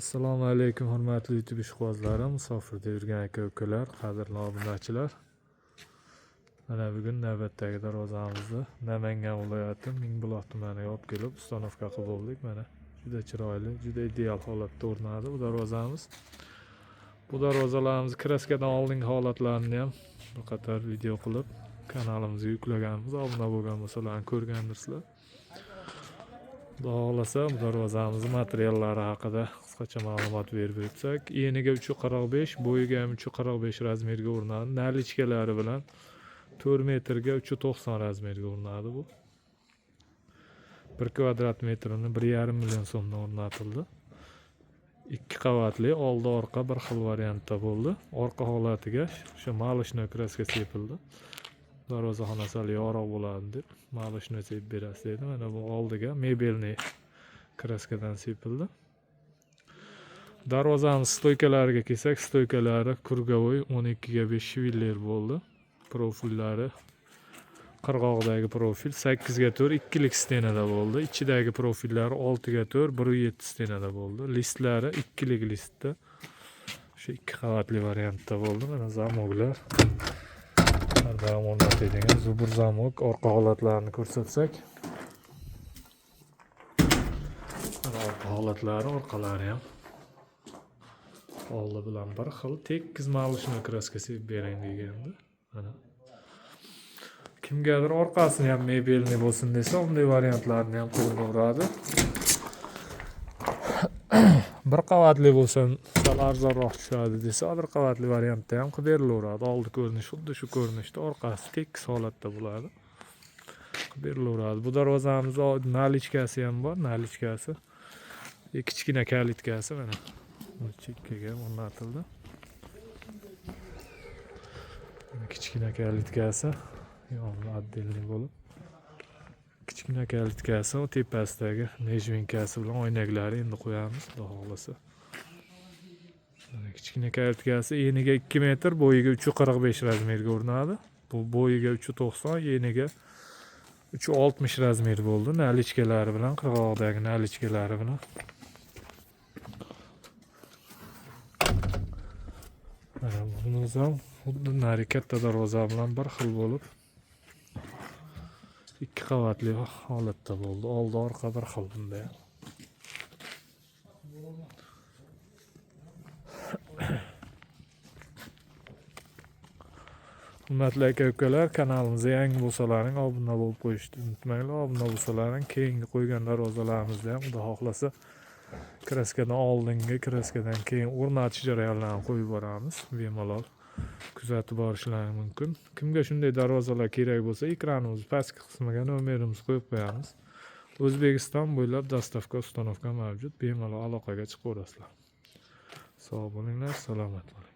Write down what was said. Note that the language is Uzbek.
Assalomu alaykum hurmatli YouTube ishqibozlarim, musofirda yurgan aka-ukalar, qadrli obunachilar. Mana bugun navbatdagi darvozamizni Namangan viloyati Mingbuloq tumaniga olib kelib ustanovka qilib bo'ldik. Mana juda chiroyli, juda ideal holatda o'rnadi bu darvozamiz. Bu darvozalarimiz kraskadan oldingi holatlarini ham bir qator video qilib kanalimizga yuklaganmiz. Obuna bo'lgan bo'lsalarni ko'rgandirsizlar. Xudo xolasa bu darvozamiz materiallari haqida qisqacha ma'lumot berib o'tsak, eniga 3.45, bo'yiga ham 3.45 razmerga o'rnadi. Nalichkalari bilan 4 metrga 3.90 razmerga o'rnadi bu. 1 kvadrat metrini 1,5 million so'mdan o'rnatildi. 2 qavatli, oldi orqa bir xil variantda bo'ldi. Orqa holatiga o'sha maloshnoy kraska sepildi. Darvozaxonasi hali yorug' bo'ladi deb maloshnoy sepib berasiz dedi. Mana bu oldiga mebelniy kraskadan sepildi. Darvozamiz stoykalariga kelsak, stoykalari kurgovoy 12 ga 5 shviller bo'ldi. Profillari qirg'oqdagi profil 8 ga 4 ikkilik stenada bo'ldi. Ichidagi profillari 6 ga 4 1.7 stenada bo'ldi. Listlari ikkilik listda. O'sha 2 qavatli variantda bo'ldi. Mana zamoglar. Davom o'rnatilgan zubur zamok orqa holatlarini ko'rsatsak. Orqa holatlari, orqalari ham oldi bilan bir xil tekis maloshnoy kraska sepib bering degandi. Mana kimgadir orqasini ham mebelniy bo'lsin desa, unday variantlarni ham qo'llaveradi. Bir qavatli bo'lsa, sal arzonroq tushadi desa, bir qavatli variantda ham qilib berilaveradi. Oldi ko'rinish xuddi shu ko'rinishda, orqasi tekis holatda bo'ladi. Qilib berilaveradi. Bu darvozamizda nalichkasi ham bor, nalichkasi. Kichkina kalitkasi mana bu chekkaga o'rnatildi. Kichkina kalitkasi yonida отдельный bo'lib. Kichkina kalitkasi va tepasidagi nejvinkasi bilan oynaklari endi qo'yamiz, xudo xolasa. Kichkina kalitkasi eniga 2 metr, bo'yiga 3.45 razmerga o'rnadi. Bu bo'yiga 3.90, eniga 3.60 razmer bo'ldi. Nalichkalari bilan, qirg'oqdagi nalichkalari bilan. Mana bunimiz ham xuddi nari katta darvoza bilan bir xil bo'lib 2 qavatli holatda bo'ldi. Oldi orqa bir xil bunda. Hurmatli aka-ukalar, kanalimizga yangi bo'lsalaring obuna bo'lib qo'yishni unutmanglar. Obuna bo'lsalaring keyingi qo'ygan darvozalarimizda ham xudo xohlasa kraskadan oldingi, kraskadan keyin o'rnatish jarayonlarini qo'yib boramiz. Bemalol kuzatib borishlaring mumkin. Kimga shunday darvozalar kerak bo'lsa, ekranimiz pastki qismiga nomerimizni qo'yib qo'yamiz. O'zbekiston bo'ylab dostavka, ustanovka mavjud. Bemalol aloqaga chiqaverasizlar. Sog' bo'linglar, salomat bo'ling.